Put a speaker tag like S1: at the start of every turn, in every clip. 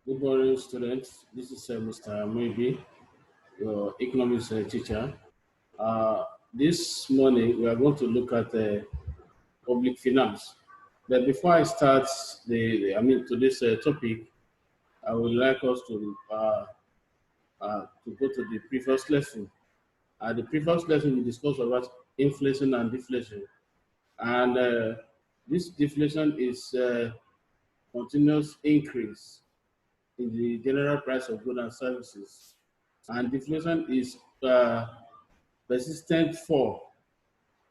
S1: Good morning, students. This is Mr. Maybe, your economics teacher. Uh, this morning, we are going to look at public finance. But before I start today's topic, I would like us to go to the previous lesson. The previous lesson we discussed about inflation and deflation, and this deflation is continuous increase in the general price of goods and services, and deflation is persistent fall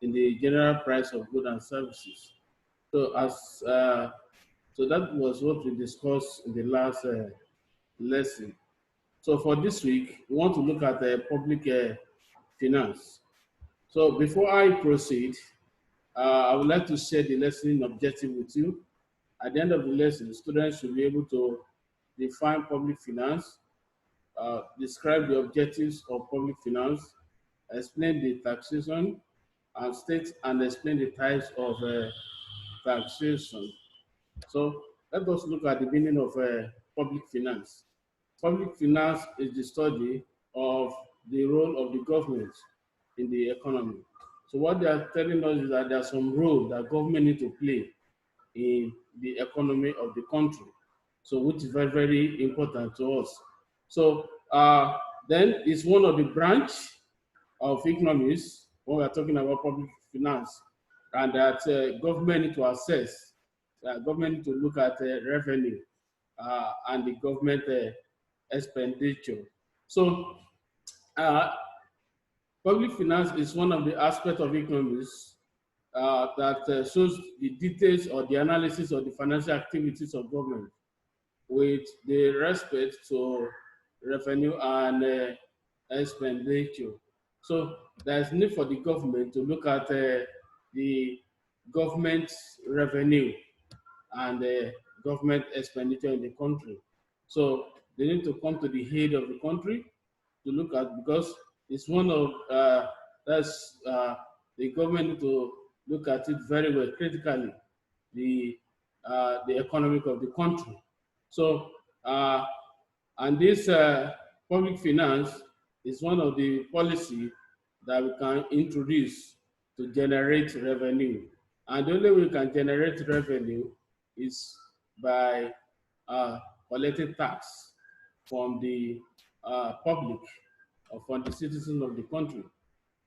S1: in the general price of goods and services. So as so that was what we discussed in the last lesson. So for this week, we want to look at public finance. So before I proceed, I would like to share the lesson objective with you. At the end of the lesson, students should be able to define public finance, describe the objectives of public finance, explain the taxation, and state and explain the types of taxation. So let us look at the meaning of public finance. Public finance is the study of the role of the government in the economy. So what they are telling us is that there's some role that government need to play in the economy of the country. So which is very, very important to us. So then it's one of the branch of economics when we're talking about public finance, and that government need to assess, government need to look at revenue and the government expenditure. So uh, public finance is one of the aspects of economics that shows the details or the analysis of the financial activities of government with the respect to revenue and expenditure. So there's need for the government to look at the government revenue and government expenditure in the country. So they need to come to the head of the country to look at, because it's one of that's the government need to look at it very well critically, the economic of the country. So and this public finance is one of the policy that we can introduce to generate revenue. And the only way we can generate revenue is by uh, collecting tax from the public or from the citizens of the country,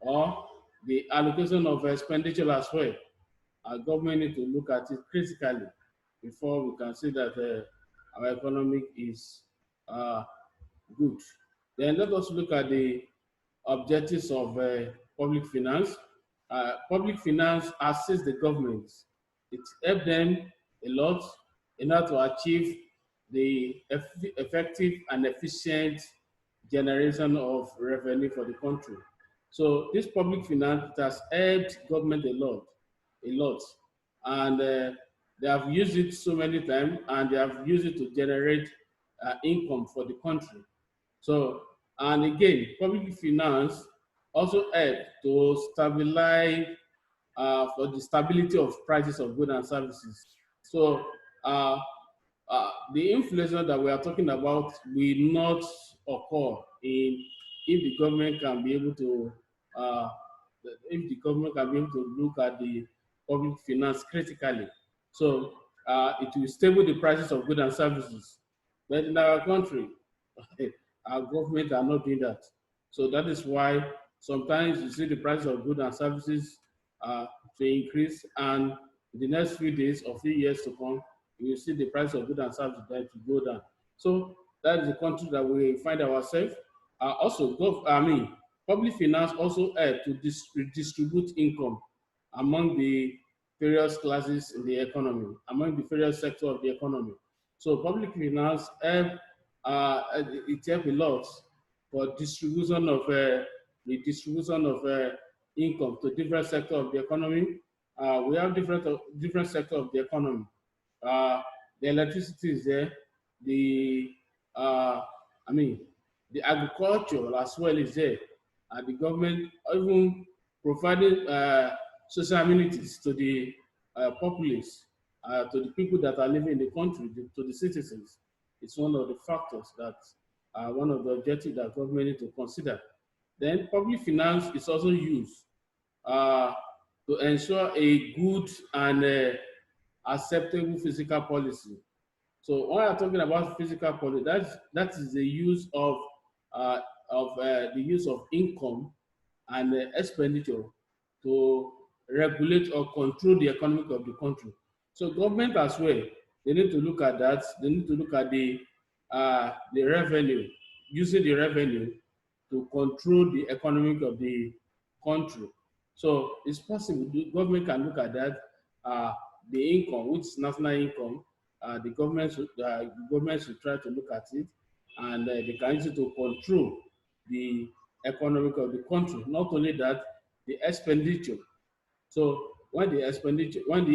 S1: or the allocation of expenditure as well. Our government need to look at it critically before we can say that our economic is uh, good. Then let us look at the objectives of public finance. Public finance assists the government. It helps them a lot in order to achieve the effective and efficient generation of revenue for the country. So this public finance has helped government a lot, and they have used it so many times, and they have used it to generate income for the country. So, and again, public finance also help to stabilize for the stability of prices of goods and services. So, uh, the inflation that we are talking about will not occur in if the government can be able to uh, look at the public finance critically. So it will stable the prices of goods and services. But in our country, our government are not doing that. So that is why sometimes you see the price of goods and services to increase, and in the next few days or few years to come, you will see the price of goods and services to go down. So that is the country that we find ourselves. Public finance also help to redistribute income among the various classes in the economy, among the various sectors of the economy. So public finance help, it help a lot for distribution of the distribution of income to different sectors of the economy. We have different sectors of the economy. Uh, the electricity is there. The uh, I mean, the agriculture as well is there. The government even providing social amenities to the populace, to the people that are living in the country, to the citizens. It's one of the factors that are one of the objectives that government need to consider. Then public finance is also used uh, to ensure a good and acceptable fiscal policy. So when I'm talking about physical policy, that is the use uh, the use of income and expenditure to regulate or control the economy of the country. So government as well, they need to look at that. They need to look at the revenue, using the revenue to control the economy of the country. So it's possible the government can look at that, uh, the income, which is national income, the government should try to look at it, and they can use it to control the economic of the country. Not only that, the expenditure. So when the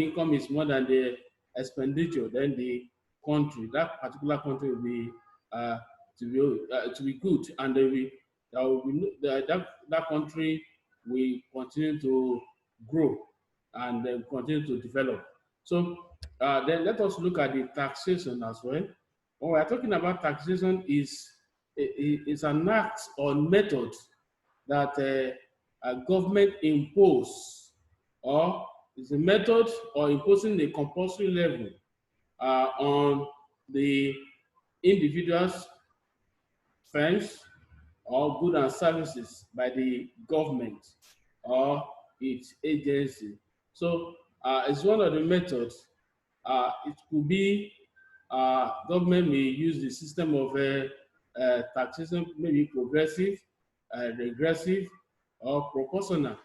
S1: income is more than the expenditure, then the country, that particular country will be uh, to be good, and there will be that country will continue to grow and then continue to develop. So then let us look at the taxation as well. When we are talking about taxation, is an act or method that government impose, or is a method or imposing a compulsory level on the individuals, firms, or goods and services by the government or its agency. So it's one of the methods. It could be government may use the system of taxation, maybe progressive, regressive, or proportional.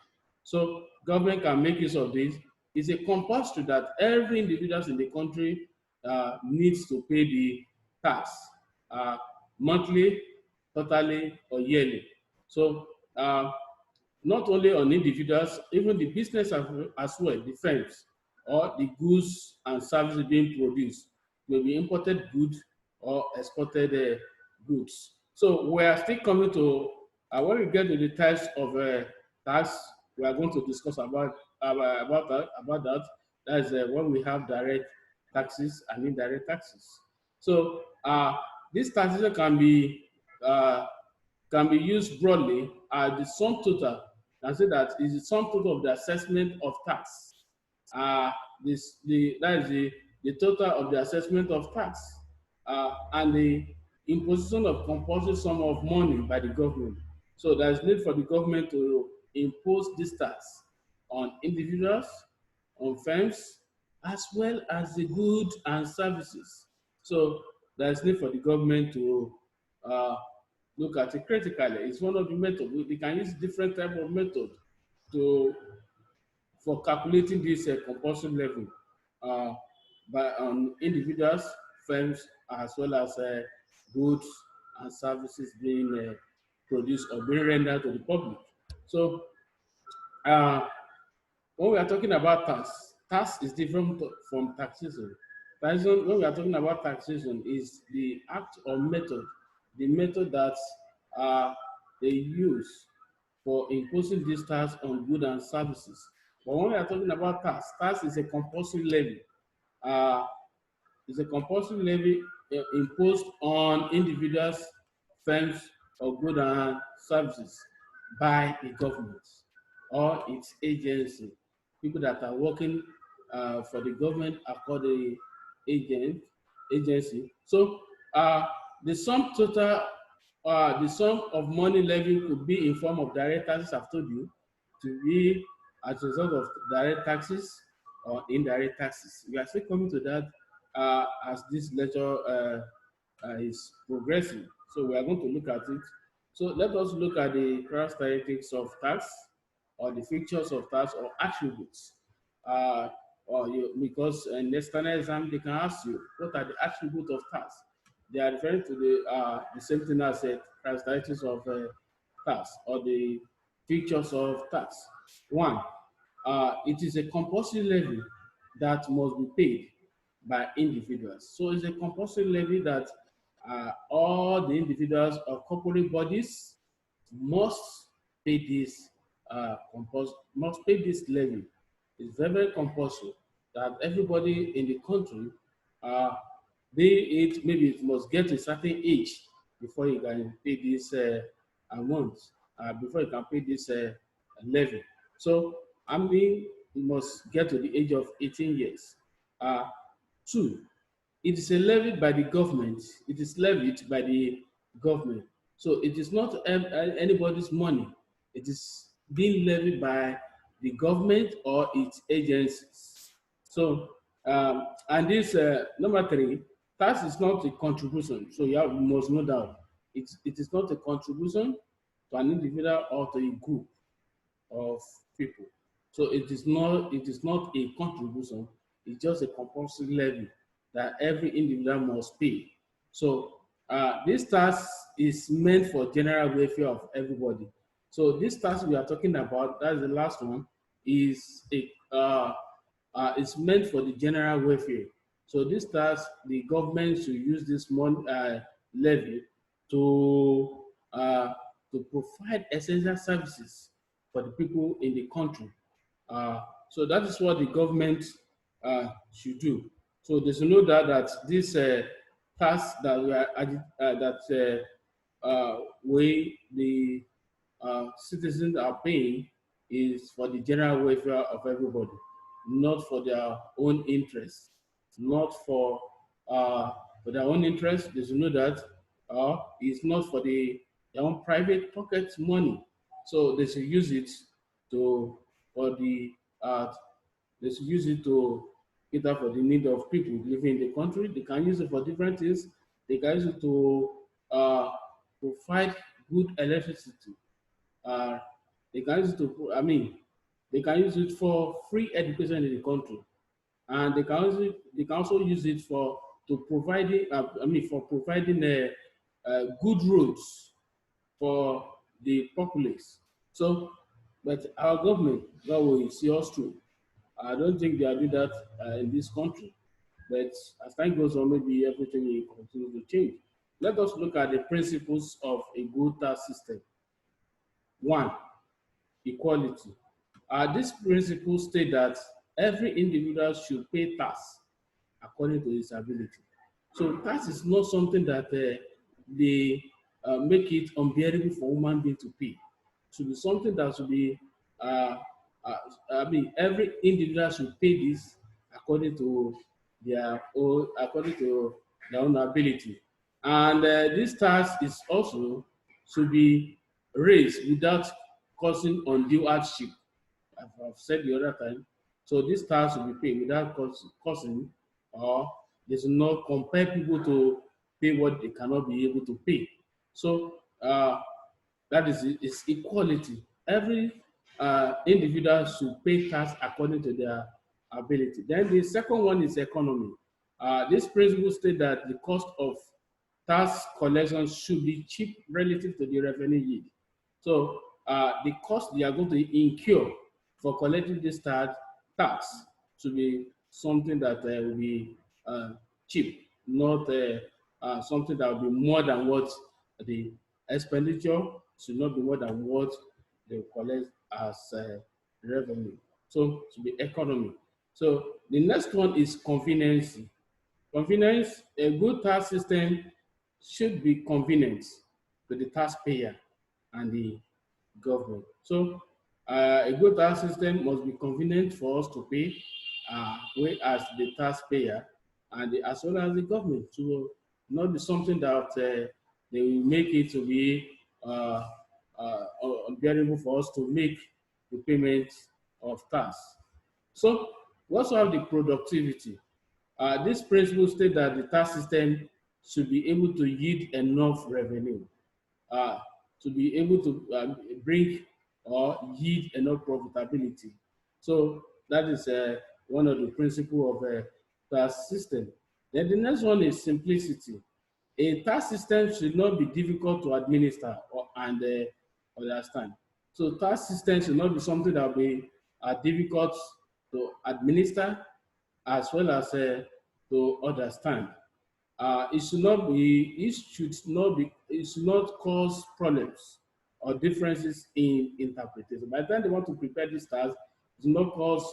S1: So government can make use of this. It's a compulsory that every individual in the country needs to pay the tax uh, monthly, totally, or yearly. So not only on individuals, even the business as well, the firms, or the goods and services being produced, will be imported goods or exported goods. So we are still coming to, when we get to the types of tax, we are going to discuss about that. That is when we have direct taxes and indirect taxes. So this taxation uh, can be used broadly as the sum total, and say that is the sum total of the assessment of tax. Uh, that is the total of the assessment of tax, and the imposition of compulsory sum of money by the government. So there is need for the government to impose this tax on individuals, on firms, as well as the goods and services. So there is need for the government to uh, look at it critically. It's one of the methods. We can use different type of method to for calculating this compulsory level uh, by individuals, firms, as well as goods and services being produced or being rendered to the public. So uh, when we are talking about tax, tax is different from taxation. Taxation, when we are talking about taxation, is the act or method, the method that uh, they use for imposing this tax on goods and services. But when we are talking about tax, tax is a compulsory levy. Uh, is a compulsory levy imposed on individuals, firms, or goods and services by the government or its agency. People that are working for the government are called the agent agency. So the sum total, the sum of money levy could be in form of direct taxes. I've told you to be as a result of direct taxes or indirect taxes. We are still coming to that as this lecture is progressing. So we are going to look at it. So let us look at the characteristics of tax, or the features of tax, or attributes. Because in the external exam, they can ask you, what are the attributes of tax? They are referring to the same thing as characteristics of tax, or the features of tax. One, it is a compulsory levy that must be paid by individuals. So it's a compulsory levy that all the individuals or corporate bodies must pay this must pay this levy. It's very, very compulsory that everybody in the country uh, be it maybe it must get to a certain age before you can pay this amount, before you can pay this levy. So, I mean, you must get to the age of 18 years. Uh, Two, it is a levied by the government. It is levied by the government. So it is not anybody's money. It is being levied by the government or its agencies. So, and this number three, tax is not a contribution. So you must know that it is not a contribution to an individual or to a group of people. So it is not a contribution, it's just a compulsory levy that every individual must pay. So this tax is meant for general welfare of everybody. So this tax we are talking about, that's the last one, is it's meant for the general welfare. So this tax, the government should use this money levy to uh, to provide essential services for the people in the country. Uh, so that is what the government should do. So they should know that this tax that we the citizens are paying is for the general welfare of everybody, not for their own interest, not for their own interest. They should know that it's not for their own private pocket money. So they should use it to for the they should use it to cater for the need of people living in the country. They can use it for different things. They can use it to uh, provide good electricity. uh, they can use it to, they can use it for free education in the country, and they can also use it for to providing, for providing good roads for the populace. So, but our government, God will see us through. I don't think they are doing that in this country. But as time goes on, maybe everything will continue to change. Let us look at the principles of a good tax system. One, equality. These principles state that every individual should pay tax according to his ability. So tax is not something that they make it unbearable for human being to pay. It should be something that should be, uh, uh, every individual should pay this according to their own ability. And this tax is also should be raised without causing undue hardship. I've said the other time. So this tax will be paid without causing, or they should not compel people to pay what they cannot be able to pay. So that is equality. Every individual should pay tax according to their ability. Then the second one is economy. This principle states that the cost of tax collection should be cheap relative to the revenue yield. So the cost they are going to incur for collecting this tax should be something that will be uh, cheap, not something that will be more than what the expenditure should not be more than what they collect as revenue. So to be economy. So the next one is convenience. Convenience, a good tax system should be convenient to the taxpayer and the government. So a good tax system must be convenient for us to pay, we as the taxpayer and as well as the government. To not be something that they will make it to be unbearable for us to make the payment of tax. So we also have the productivity. This principle states that the tax system should be able to yield enough revenue uh, to be able to bring or yield enough profitability. So that is one of the principles of a tax system. Then the next one is simplicity. A tax system should not be difficult to administer and understand. So tax system should not be something that will be difficult to administer as well as to understand. It should not cause problems or differences in interpretation. By the time they want to prepare this task, it should not cause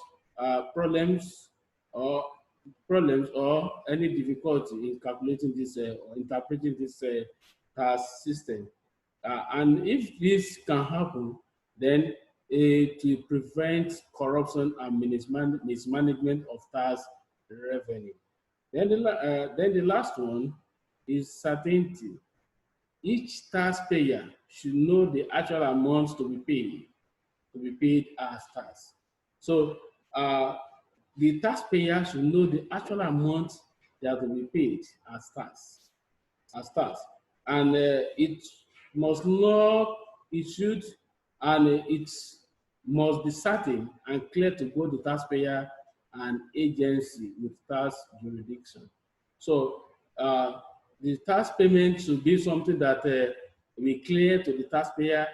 S1: problems or problems or any difficulty in calculating this or interpreting this tax system. And if this can happen, then it will prevent corruption and mismanagement of tax revenue. Then the last one is certainty. Each taxpayer should know the actual amounts to be paid as tax. So uh, the taxpayer should know the actual amount that will be paid as tax as tax, and it must not, it should, and it must be certain and clear to both the taxpayer and agency with tax jurisdiction. So uh, the tax payment should be something that will be clear to the taxpayer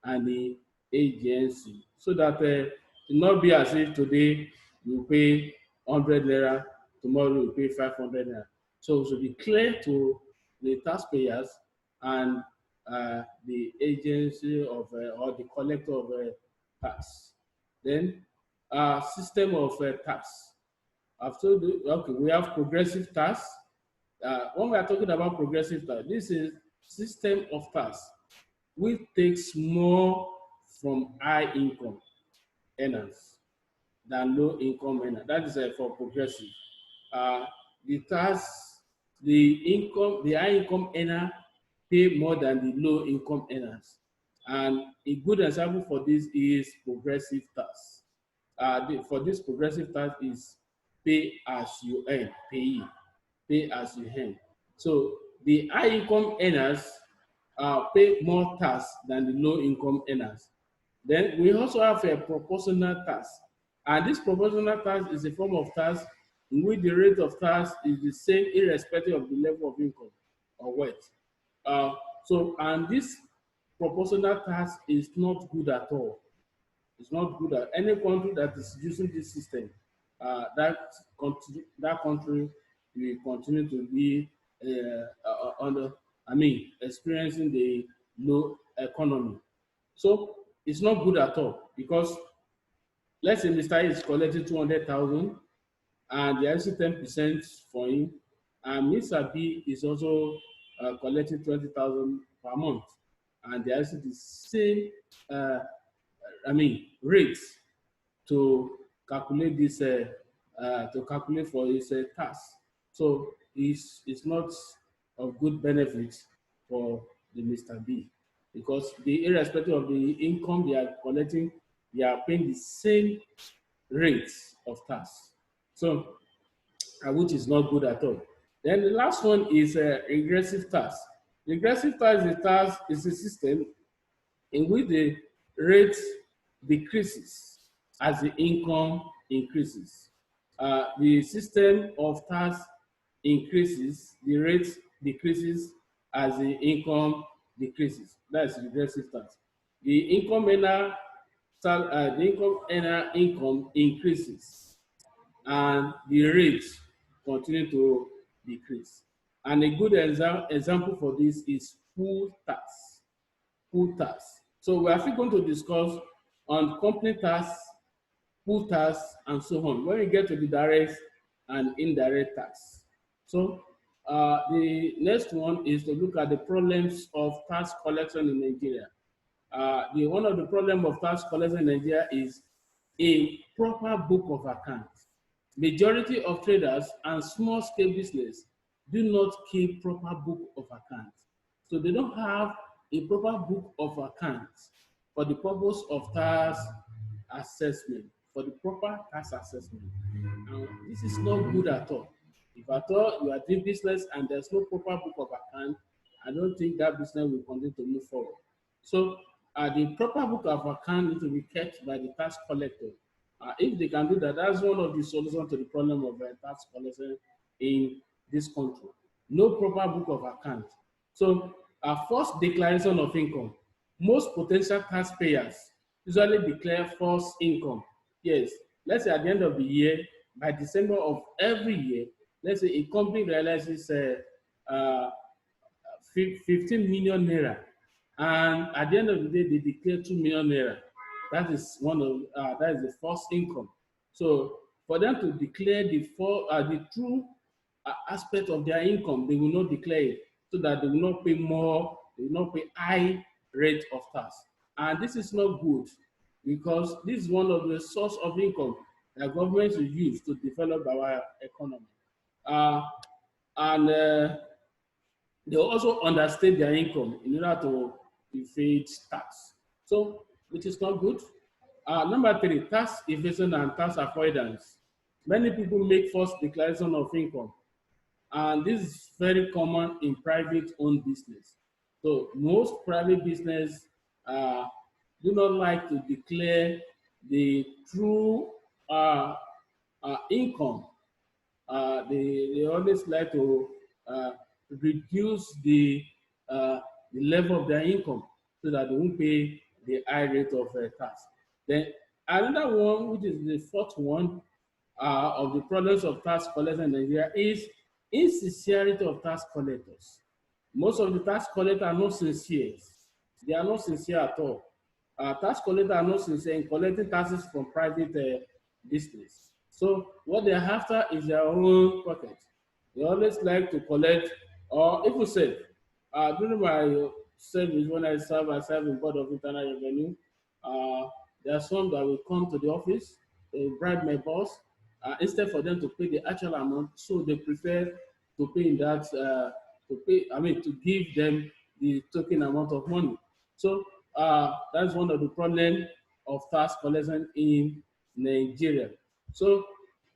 S1: and the agency, so that it not be as if today you pay 100 naira, tomorrow you pay 500 naira. So it should be clear to the taxpayers and the agency of or the collector of tax. Then system of tax. I've told you, okay, we have progressive tax. When we are talking about progressive tax, this is system of tax which takes more from high income earners than low income earner. That is for progressive. Uh, the tax, the high income earner pay more than the low income earners. And a good example for this is progressive tax. For this progressive tax is pay as you earn, pay as you earn. So the high income earners pay more tax than the low income earners. Then we also have a proportional tax. And this proportional tax is a form of tax in which the rate of tax is the same irrespective of the level of income or wealth. Uh, and this proportional tax is not good at all. It's not good at any country that is using this system. That country will continue to be under, I mean, experiencing the low economy. So it's not good at all because let's say Mr. A is collecting 200,000 and there is 10% for him, and Mr. B is also collecting 20,000 per month, and there is the same, uh, rate to calculate this to calculate for his tax. So it's not of good benefit for the Mr. B because the irrespective of the income they are collecting, they are paying the same rate of tax. So which is not good at all. Then the last one is regressive tax. Regressive tax is a system in which the rate decreases as the income increases. The system of tax increases, the rate decreases as the income decreases. That's regressive tax. The income earner, income increases and the rate continue to decrease. And a good example for this is pool tax. Pool tax. So we are still going to discuss on company tax, pool tax, and so on when we get to the direct and indirect tax. So the next one is to look at the problems of tax collection in Nigeria. One of the problem of tax collection in Nigeria is a proper book of accounts. Majority of traders and small scale business do not keep proper book of accounts. So they don't have a proper book of accounts for the purpose of tax assessment, for the proper tax assessment. And this is not good at all. If at all you are doing business and there's no proper book of account, I don't think that business will continue to move forward. So the proper book of account needs to be kept by the tax collector. If they can do that, that's one of the solutions to the problem of tax collection in this country. No proper book of account. So false declaration of income. Most potential taxpayers usually declare false income. Yes, let's say at the end of the year, by December of every year, let's say a company realizes uh, 15 million naira, and at the end of the day, they declare 2 million naira. That is the false income. So For them to declare the true aspect of their income, they will not declare it, so that they will not pay more, they will not pay high rate of tax. And this is not good, because this is one of the source of income that governments will use to develop our economy. Uh, and they also understate their income in order to evade tax. So, which is not good. Number three, tax evasion and tax avoidance. Many people make false declaration of income, and this is very common in private owned business. So most private business uh, do not like to declare the true uh, income. They always like to uh, reduce uh, the level of their income, so that they won't pay the high rate of tax. Then another one, which is the fourth one, of the problems of tax collection in Nigeria, is insincerity of tax collectors. Most of the tax collectors are not sincere. They are not sincere at all. Tax collectors are not sincere in collecting taxes from private business. So what they're after is their own pocket. They always like to collect, or if you say, during my service, when I serve in Board of Internal Revenue, uh, there are some that will come to the office, they bribe my boss, instead for them to pay the actual amount, so they prefer to pay in that, to give them the token amount of money. So that's one of the problems of tax collection in Nigeria. So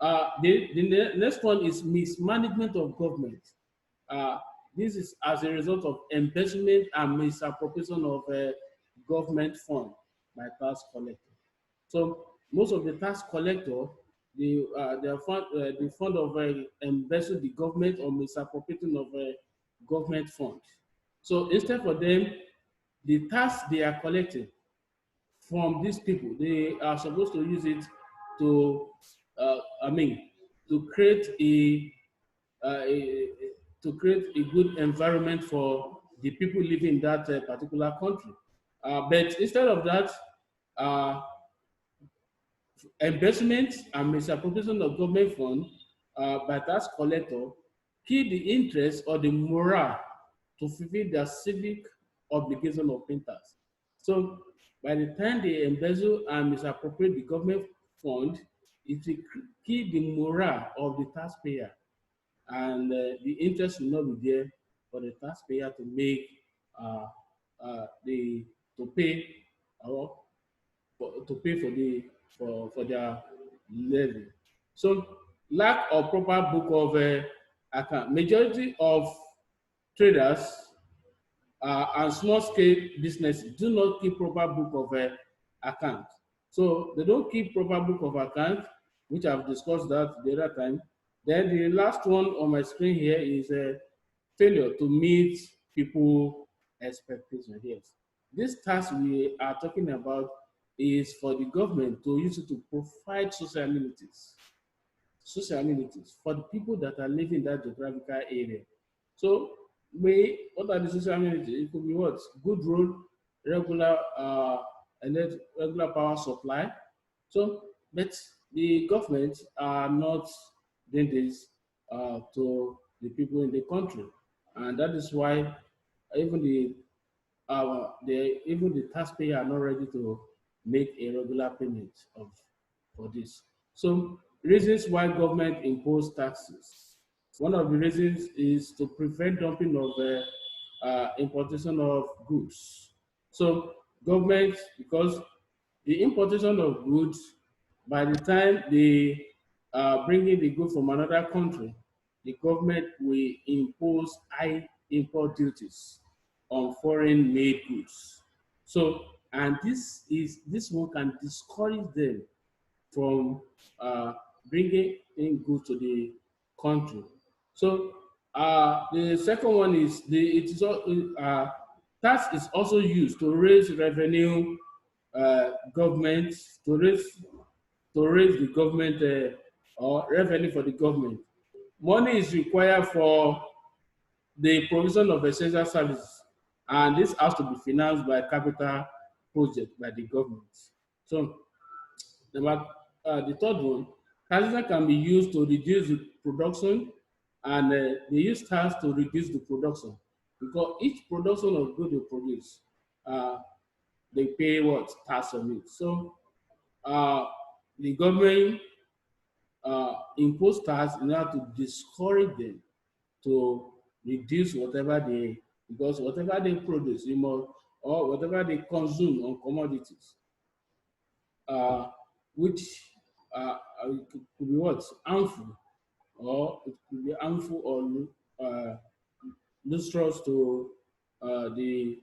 S1: the next one is mismanagement of government. Uh, this is as a result of embezzlement and misappropriation of government fund by tax collector. So most of the tax collector, the fund of embezzle the government or misappropriating of government fund. So instead for them, the tax they are collecting from these people, they are supposed to use it to, I mean, to create a to create a good environment for the people living in that particular country. But instead of that, uh, embezzlement and misappropriation of government fund by tax collector kill the interest or the morale to fulfill their civic obligation of paying tax. So by the time they embezzle and misappropriate the government fund, it will kill the morale of the taxpayer, and the interest will not be there for the taxpayer to make uh, the to pay or to pay for their levy. So lack of proper book of account. Majority of traders and small scale businesses do not keep proper book of account. So they don't keep proper book of account, which I've discussed that the other time. Then the last one on my screen here is failure to meet people expectations. Yes, this task we are talking about is for the government to use it to provide social amenities for the people that are living in that geographical area. So, what are the social amenities? It could be what? Good road, regular regular power supply. So, but the government are not doing this to the people in the country, and that is why even even the taxpayer are not ready to make a regular payment of for this. So reasons why government impose taxes. One of the reasons is to prevent dumping of importation of goods. So government, because the importation of goods, by the time they bring in the goods from another country, the government will impose high import duties on foreign made goods. So, and this one can discourage them from bringing in goods to the country. So the second one is tax is also used to raise revenue, government to raise the government or revenue for the government. Money is required for the provision of essential services, and this has to be financed by capital project by the government. So the third one Taxation can be used to reduce the production, and they use tax to reduce the production because each production of good they produce, uh, they pay what tax on it. So uh, the government impose tax in order to discourage them to reduce whatever they, because whatever they produce, you must, or whatever they consume on commodities, uh, which could be what harmful, or it could be harmful or lustrous to the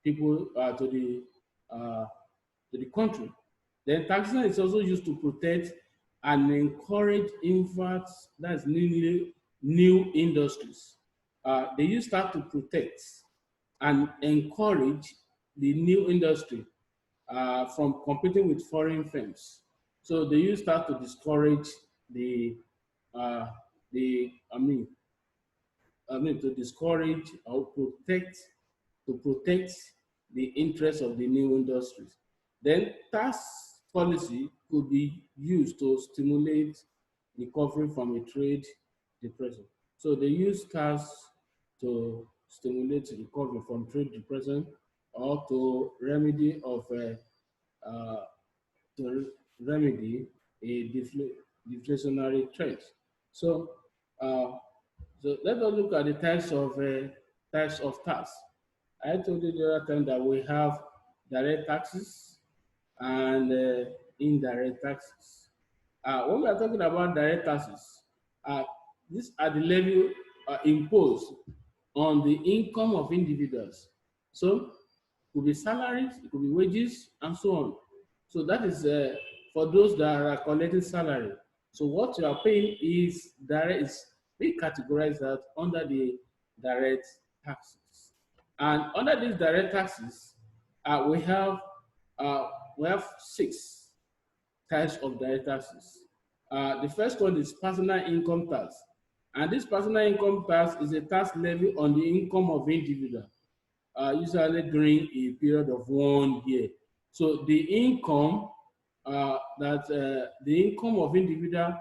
S1: people, uh, to the country. Then taxation is also used to protect and encourage inverts, that's new industries. They use that to protect and encourage the new industry from competing with foreign firms. So they use that to discourage the uh, I mean, to discourage or protect the interests of the new industries. Then tax policy could be used to stimulate recovery from a trade depression. So they use tax to stimulate recovery from trade depression or to uh, remedy a deflationary trend. So, uh, so let us look at the types of tax. I told you the other time that we have direct taxes and indirect taxes. When we are talking about direct taxes, uh, these are the levy imposed on the income of individuals. So it could be salaries, it could be wages, and so on. So that is for those that are collecting salary. So what you are paying is direct, is we categorize that under the direct taxes. And under these direct taxes, uh, we have uh, we have six types of direct taxes. The first one is personal income tax, and this personal income tax is a tax levy on the income of individual, usually during a period of 1 year. So the income of individual,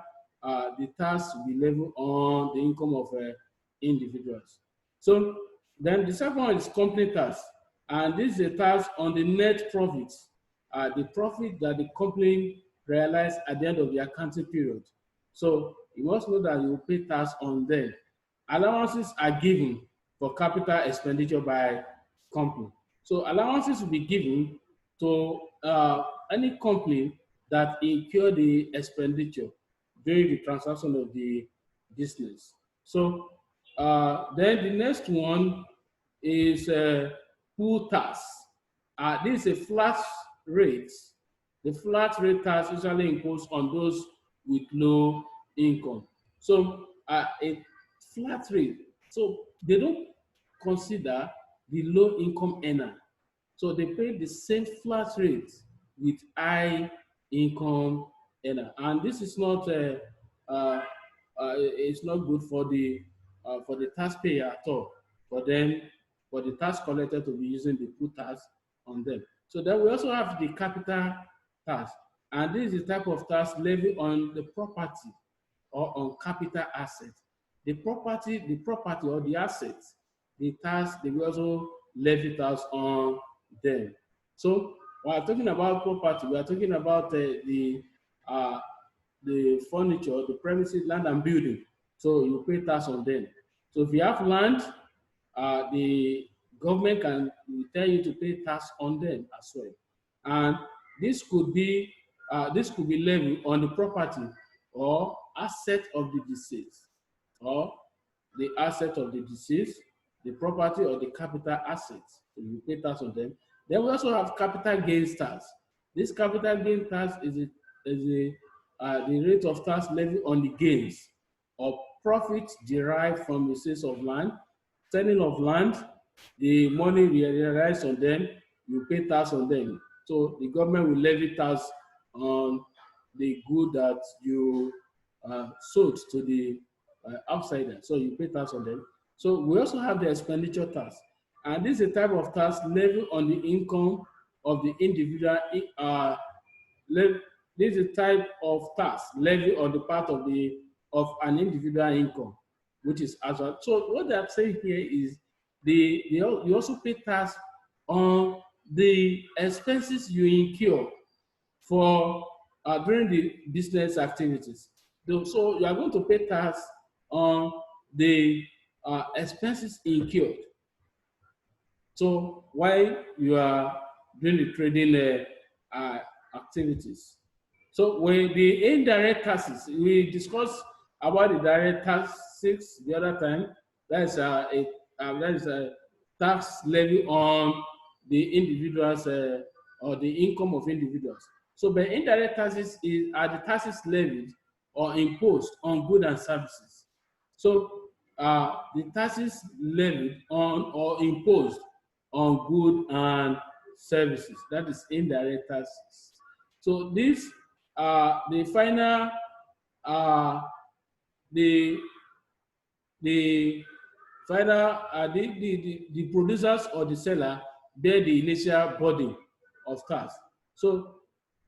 S1: the tax will be levied on the income of individuals. So then the second one is company tax, and this is a tax on the net profits, the profit that the company realized at the end of the accounting period. So you must know that you will pay tax on them. Allowances are given for capital expenditure by company. So allowances will be given to any company that incur the expenditure during the transaction of the business. So then the next one is pool tax. This is a flat rate. The flat rate tax usually imposed on those with low income. So a flat rate. So they don't consider the low income earner. So they pay the same flat rate with high income earner, and this is not uh, it's not good for the taxpayer at all. For them, for the tax collector to be using the put tax on them. So then we also have the capital tax, and this is the type of tax levied on the property or on capital assets. The property or the assets, the tax, they will also levy tax on them. So when we're talking about property, we are talking about uh, the furniture, the premises, land and building. So you pay tax on them. So if you have land, the government can tell you to pay tax on them as well. And this could be levied on the property or asset of the deceased, or the asset of the deceased, the property or the capital assets. So you pay tax on them. Then we also have capital gains tax. This capital gain tax is the rate of tax levied on the gains or profits derived from the sales of land, selling of land, the money realized on them, you pay tax on them. So the government will levy tax on the good that you sold to the outsider. So you pay tax on them. So we also have the expenditure tax. And this is a type of tax levied on the income of the individual, This is a type of tax levied on the part of an individual income, which is as well. So what they are saying here is you also pay tax on the expenses you incur for during the business activities. So you are going to pay tax on the expenses incurred. So while you are doing the trading activities. So when the indirect taxes, we discussed about the direct taxes the other time. That is a tax levy on the individuals or the income of individuals. So the indirect taxes are the taxes levied or imposed on goods and services. So the taxes levied on or imposed on goods and services. That is indirect taxes. So this the final the the final the producers or the seller bear the initial burden of tax. So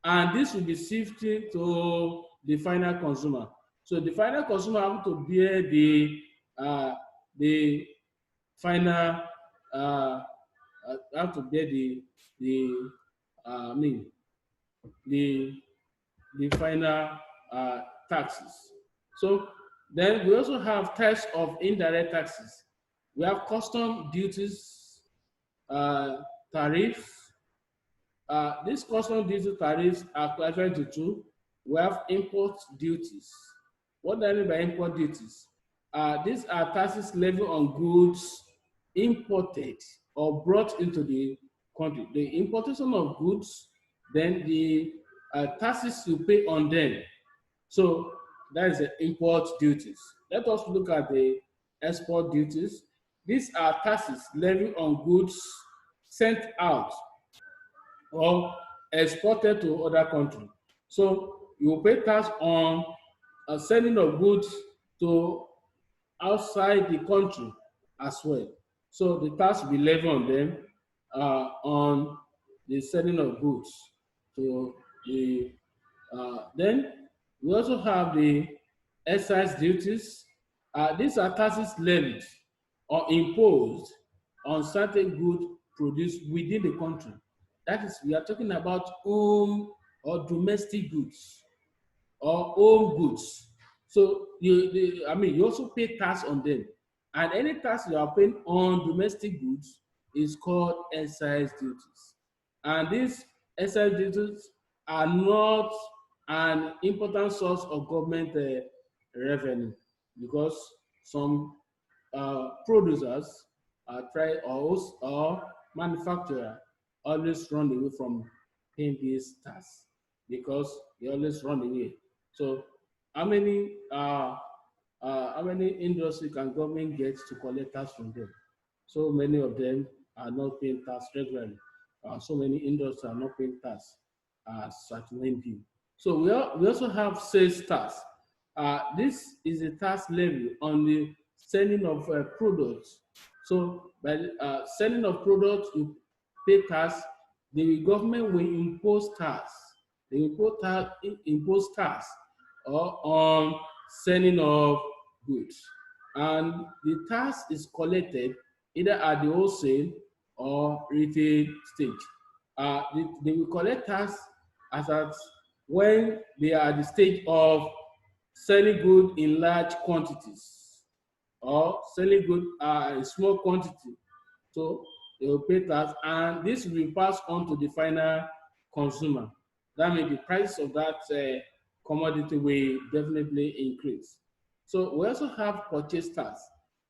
S1: and this will be shifted to the final consumer. So the final consumer have to bear the final have to bear the I mean the final taxes. So then we also have types of indirect taxes. We have custom duties, uh, tariffs. These custom duty tariffs are classified into two. We have import duties. What do I mean by import duties? These are taxes levied on goods imported or brought into the country. The importation of goods, then the taxes you pay on them. So that is the import duties. Let us look at the export duties. These are taxes levied on goods sent out or exported to other country. So you will pay tax on selling of goods to outside the country as well. So the tax will be levied on them on the selling of goods to the then we also have the excise duties. These are taxes levied or imposed on certain goods produced within the country. That is, we are talking about home or domestic goods or home goods. So you also pay tax on them, and any tax you are paying on domestic goods is called excise duties. And these excise duties are not an important source of government revenue because some producers try or manufacturer always run away from paying this tax because they always run away. So how many industry can government get to collect tax from them? So many of them are not paying tax regularly. So many industries are not paying tax as at when due. So we also have sales tax. This is a tax levy on the selling of products. So by selling of products, you pay tax. The government will impose tax. They impose tax or on selling of goods, and the tax is collected either at the wholesale or retail stage. They will collect tax as at when they are at the stage of selling goods in large quantities or selling goods in small quantity. So they will pay tax, and this will be passed on to the final consumer. That means the price of that commodity will definitely increase. So we also have purchase tax,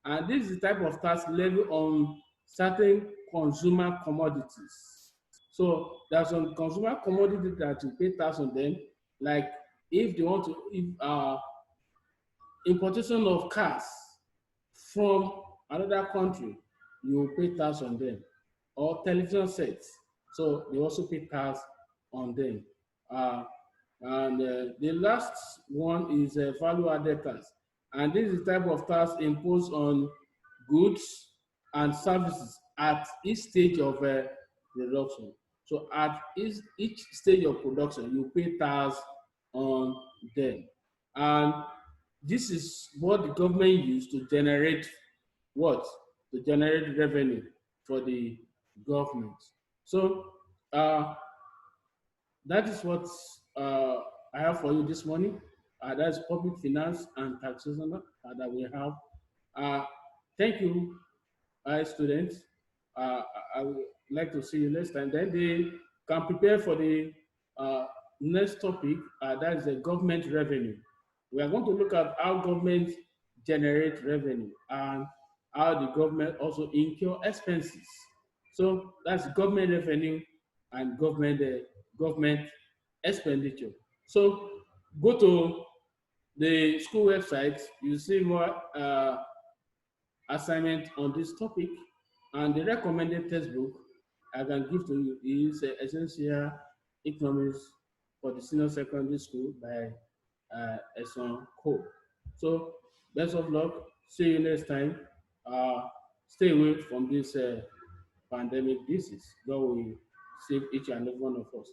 S1: and this is the type of tax levied on certain consumer commodities. So there's some consumer commodities that you pay tax on them, like if they want to, if importation of cars from another country, you will pay tax on them, or television sets. So they also pay tax on them. Uh, and the last one is value-added tax, and this is the type of tax imposed on goods and services at each stage of production. So at each stage of production, you pay tax on them. And this is what the government use to generate what? To generate revenue for the government. So uh, that is what I have for you this morning. That is public finance and taxation that we have. Uh, Thank you, students. I would like to see you next time. Then they can prepare for the uh, next topic. That is the government revenue. We are going to look at how government generate revenue and how the government also incur expenses. So that's government revenue and government expenditure. So go to the school website. You see more assignment on this topic, and the recommended textbook I can give to you is Essential Economics for the Senior Secondary School by Eson Cole. So best of luck. See you next time. Stay away from this pandemic disease. God will save each and every one of us.